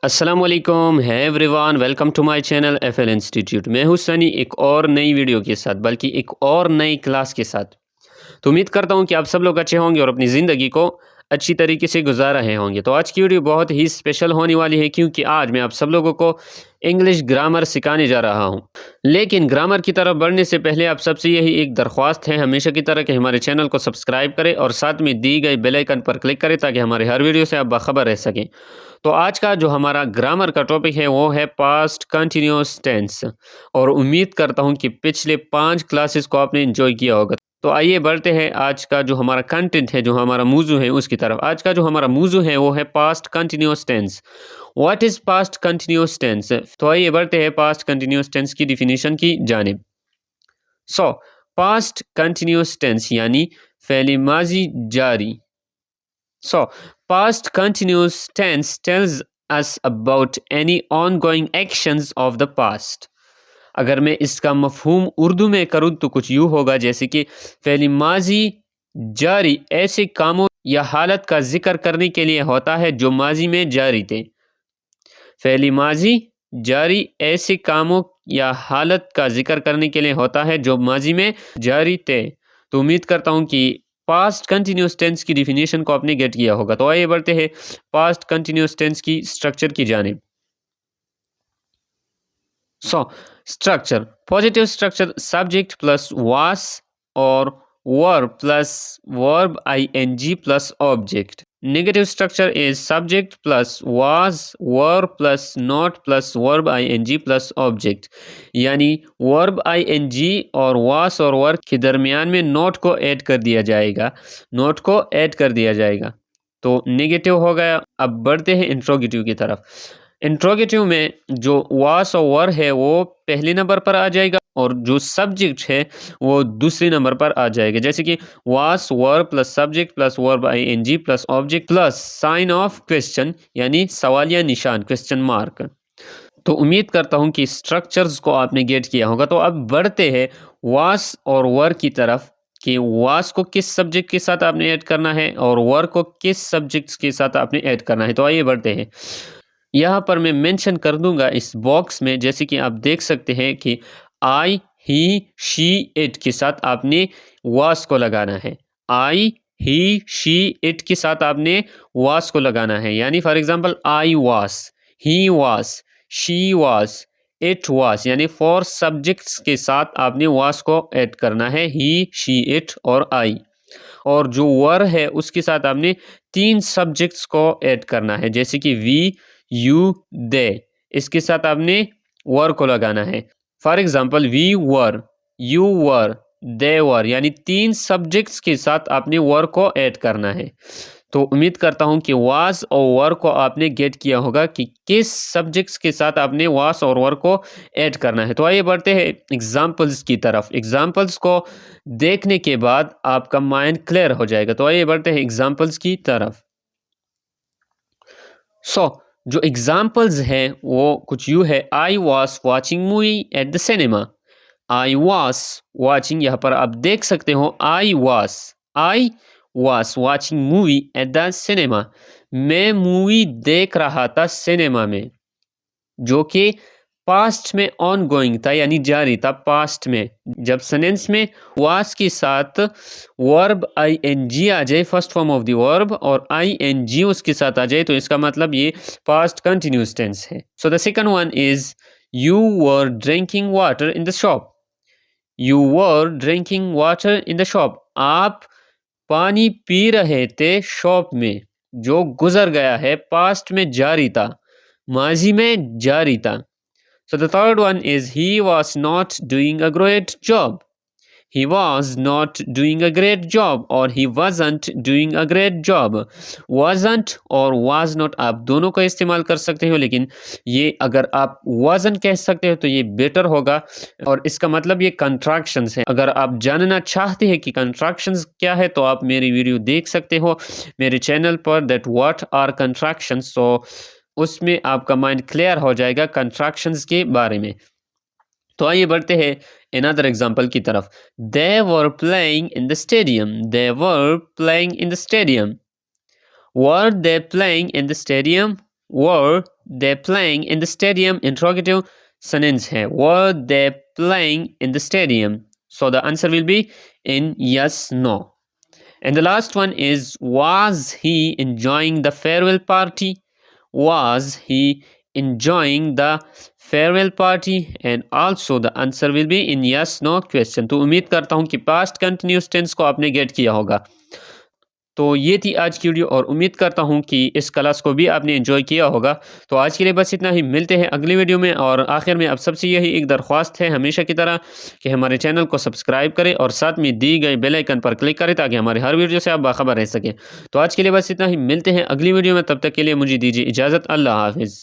अस्सलाम वालेकुम है everyone, welcome to my channel FL institute. मैं हूं सनी, एक और नई वीडियो के साथ, बल्कि एक और नई क्लास के साथ। तो उम्मीद करता हूं कि आप सब लोग अच्छे होंगे और अपनी ज़िंदगी को अच्छी तरीके से गुजार रहे होंगे। तो आज की वीडियो बहुत ही स्पेशल होने वाली है, क्योंकि आज मैं आप सब लोगों को इंग्लिश ग्रामर सिखाने जा रहा हूं। लेकिन ग्रामर की तरफ बढ़ने से पहले आप सबसे यही एक दरख्वास्त है, हमेशा की तरह कि हमारे चैनल को सब्सक्राइब करें और साथ में दी गई बेल आइकन पर क्लिक करें, ताकि हमारे हर वीडियो से आप बाखबर रह सकें। तो आज का जो हमारा ग्रामर का टॉपिक है वो है पास्ट कंटिन्यूअस टेंस, और उम्मीद करता हूँ कि पिछले 5 क्लासेस को आपने एंजॉय किया होगा। तो आइए बढ़ते हैं आज का जो हमारा कंटेंट है, जो हमारा मौजू है, उसकी तरफ। आज का जो हमारा मौजू है वो है past continuous tense. What is past continuous tense? तो आइए बढ़ते हैं पास्ट कंटिन्यूअस टेंस की डिफिनीशन की जानिब। सो पास्ट कंटिन्यूअस टेंस यानी फ़ेल माज़ी जारी। So, past continuous tense tells us about any ongoing actions of the past. अगर मैं इसका मफहूम उर्दू में करूँ तो कुछ यूँ होगा, जैसे कि फ़ेल माज़ी जारी ऐसे कामों या हालत का ज़िक्र करने के लिए होता है जो माज़ी में जारी थे। फ़ेल माज़ी जारी ऐसे कामों या हालत का ज़िक्र करने के लिए होता है जो माज़ी में जारी थे। तो उम्मीद करता हूँ कि पास्ट कंटिन्यूअस टेंस की डिफिनीशन को आपने गेट किया होगा। तो आइए बढ़ते हैं पास्ट कंटिन्यूअस टेंस की स्ट्रक्चर की जानिब। So structure, positive structure subject plus was और verb plus verb ING plus object. Negative structure is subject plus was verb plus not plus verb ING plus object, यानी verb ING और was और verb के दरमियान में not को add कर दिया जाएगा, नॉट को ऐड कर दिया जाएगा। तो नेगेटिव हो गया। अब बढ़ते हैं इंट्रोगेटिव की तरफ। इंट्रोगेटिव में जो वास और वर है वो पहले नंबर पर आ जाएगा, और जो सब्जेक्ट है वो दूसरे नंबर पर आ जाएगा, जैसे कि was were plus subject plus verb ING plus object plus sign of question, यानी सवालिया निशान, क्वेश्चन मार्क। तो उम्मीद करता हूँ कि स्ट्रक्चर्स को आपने गेट किया होगा। तो अब बढ़ते हैं वास और वर की तरफ, कि वास को किस सब्जेक्ट के साथ आपने ऐड करना है और वर को किस सब्जेक्ट्स के साथ आपने ऐड करना है। तो आइए बढ़ते हैं। यहाँ पर मैं मेंशन कर दूंगा इस बॉक्स में, जैसे कि आप देख सकते हैं कि आई ही शी इट के साथ आपने वास को लगाना है। आई ही शी इट के साथ आपने वास को लगाना है, यानी फॉर एग्जांपल आई वास, ही वास, शी वास, इट वास, यानी 4 सब्जेक्ट्स के साथ आपने वास को ऐड करना है, ही शी इट और आई। और जो वर है उसके साथ आपने 3 सब्जेक्ट्स को ऐड करना है, जैसे कि वी, यू, दे। इसके साथ आपने वर को लगाना है। For example we were, you were, they were, यानी 3 सब्जेक्ट्स के साथ आपने वर को ऐड करना है। तो उम्मीद करता हूँ कि वास और वर को आपने गेट किया होगा कि किस सब्जेक्ट्स के साथ आपने वास और वर को ऐड करना है। तो आइए बढ़ते हैं एग्जाम्पल्स की तरफ। एग्जाम्पल्स को देखने के बाद आपका माइंड क्लियर हो जाएगा। तो आइए बढ़ते हैं एग्जाम्पल्स की तरफ। जो एग्जाम्पल्स हैं वो कुछ यूँ है। I was watching movie at the cinema. I was watching, यहाँ पर आप देख सकते हो I was watching movie at the cinema. मैं मूवी देख रहा था सिनेमा में, जो कि पास्ट में ऑन गोइंग था, यानी जारी था पास्ट में। जब सेंटेंस में वास के साथ वर्ब आईएनजी आ जाए, first form of the verb, और आईएनजी उसके साथ आ जाए, तो इसका मतलब ये पास्ट कंटिन्यूअस टेंस है। So the second one is you were drinking water in the shop. You were drinking water in the shop, आप पानी पी रहे थे शॉप में, जो गुजर गया है, पास्ट में जारी था, माजी में जारी था। So the third one is he was not doing a great job. He was not doing a great job, और he wasn't doing a great job. wasn't और was not आप दोनों का इस्तेमाल कर सकते हो, लेकिन ये अगर आप wasn't कह सकते हो तो ये बेटर होगा, और इसका मतलब ये कंट्रैक्शंस है। अगर आप जानना चाहते हैं कि कंट्रैक्शंस क्या है तो आप मेरी वीडियो देख सकते हो मेरे चैनल पर, दैट व्हाट आर कंट्रैक्शंस। सो उसमें आपका माइंड क्लियर हो जाएगा कंट्रैक्शंस के बारे में। तो आइए बढ़ते हैं अनदर एग्जांपल की तरफ। They were playing in the stadium. They were playing in the stadium. Were they playing in the stadium? Were they playing in the stadium? Interrogative sentence है. Were they playing in the stadium? So the answer will be in yes, no. And the last one is, was he enjoying the farewell party? Was he enjoying the farewell party? And also the answer will be in yes, no question. तो उम्मीद करता हूँ कि past continuous tense को आपने get किया होगा. तो ये थी आज की वीडियो और उम्मीद करता हूँ कि इस क्लास को भी आपने एंजॉय किया होगा. तो आज के लिए बस इतना ही. मिलते हैं अगली वीडियो में. और आखिर में अब सबसे यही एक दरख्वास्त है हमेशा की तरह कि हमारे चैनल को सब्सक्राइब करें और साथ में दी गई बेल आइकन पर क्लिक करें ताकि हमारे हर वीडियो से आप बाखबर रह सकें. तो आज के लिए बस इतना ही. मिलते हैं अगली वीडियो में. तब तक के लिए मुझे दीजिए इजाज़त. अल्लाह हाफिज़.